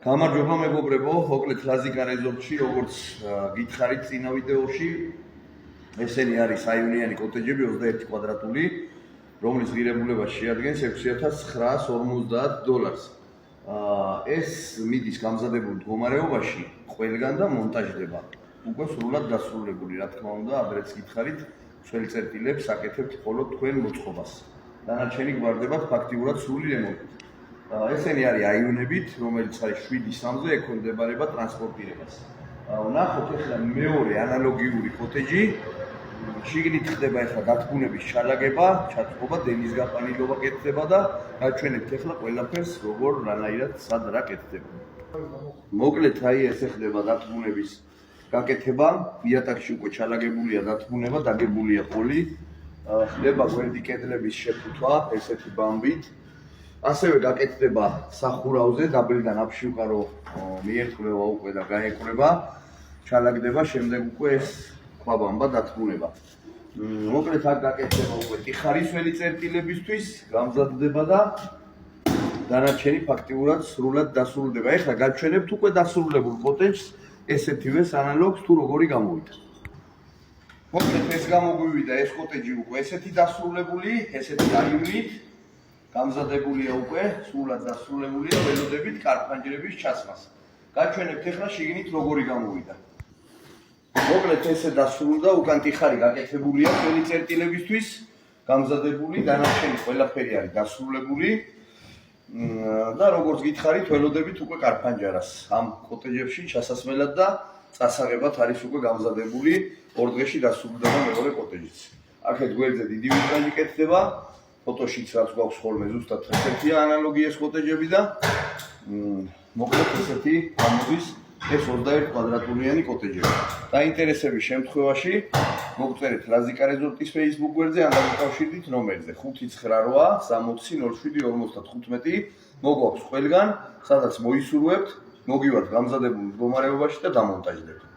გამარჯობა მეგობრებო, მოკლედ ლაზიკა რეზორტში, როგორც გითხარით წინა ვიდეოში, ესენი არის აიუნიანი კოტეჯები 21 კვადრატული, რომლის ღირებულება შეადგენს $6,950. ეს მიდის გამზადებულ მდგომარეობაში ყველგან და მონტაჟდება. უკვე სრულად დასრულებული, რა თქმა უნდა, ადრეც გითხარით, ჩვენი წერტილებს აკეთებთ მხოლოდ თქვენ მოწყობას. დანარჩენი გვარდებათ ფაქტიურად სრული რემონტით. ესენი არის აიუნებით, რომელიც არის 7-3-ზე ექვემდებარება ტრანსპორტირებას. ვნახოთ ახლა მეორე ანალოგიური კოტეჯი. შიგნით ხდება ახლა დათბუნების ჩალაგება, ჩაწყობა, დენის გაყვანილობა კეთდება და გაჩვენებთ ახლა ყველაფერს, როგორ რანაირად სად რა კეთდება. მოკლედ აი ესე ხდება დათბუნების გაკეთება, იატაკში უკვე ჩალაგებულია დათბუნება, დაგებულია პოლი, ხდება გვერდი კედლების შეფუთვა, ესეთი ბამბით. ასევე გაკეთდება სახურავზე, დაბლიდან აფშიუკარო მიერთვლება უკვე და გაეკვრება, ჩალაგდება, შემდეგ უკვე ეს ქვაბამბა დათბუნება. მოკლედ აქ გაკეთდება უკვე ტიხარისველი წერტილებისთვის, გამზადდება და დანარჩენი ფაქტიურად სრულად დასრულდება. ეხლა გაჩვენებთ უკვე დასრულებულ კოტეჯს, ესეთივე ანალოგს თუ როგორი გამოვიდა. მოკლედ ეს გამოგვივიდა ეს კოტეჯი უკვე ესეთი დასრულებული, ესეთი აიუნით გამზადებულია უკვე, სრულად დასრულებულია, ველოდებით კარფანჯრების ჩასმას. გაჩვენებთ ახლა შიგნით როგორი გამოვიდა. მოკლედ ესე დასრულდა, უკან ტიხარი გაკეთებულია ჩვენი წერტილებისთვის, გამზადებული, დანარჩენი ყველაფერი არის დასრულებული და როგორც გითხარით, ველოდებით უკვე კარფანჯარას ამ კოტეჯებში ჩასასმელად და წასაღებად არის უკვე გამზადებული, 2 დღეში დასრულდება მეორე კოტეჯიც. აქეთ გვერდზე დიდი ვიტრაჟი კეთდება. ფოტოშიც რაც გვაქვს ხოლმე ზუსტად ესეთია ანალოგი ეს კოტეჯები და მოკლედ ესეთი გამოდის ეს 21 კვადრატულიანი კოტეჯები. დაინტერესების შემთხვევაში მოგწერეთ ლაზიკა რეზორტის Facebook გვერდზე ან დაკავშირდით ნომერზე 598 60 07 55. მოგვაქვს ყველგან, სადაც მოისურვებთ, მოგივართ გამზადებულ მდგომარეობაში და დამონტაჟდებთ.